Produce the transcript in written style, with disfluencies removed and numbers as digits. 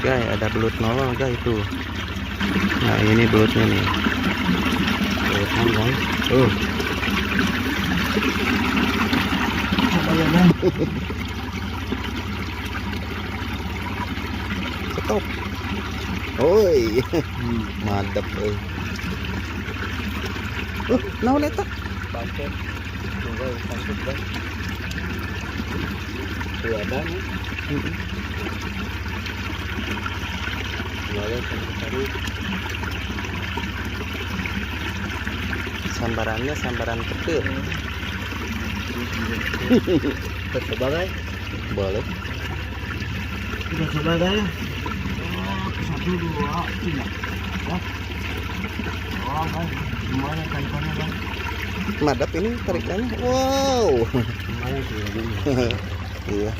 guys, ada belut nolol guys itu. Nah ini belutnya nih, belutnya guys. Stop. Oi, madep euy. Naon eta? Bangkit. Tunggu, bangkit guys. Tuh ada nih. Lalu cari Sambarannya sambaran petir. kita coba guys. Boleh. Kita coba guys. 1, 2, 3. Ya. Oh guys, gimana tarikannya guys? Madep ini tarikannya. Wow. Lumayan sih ini. Iya.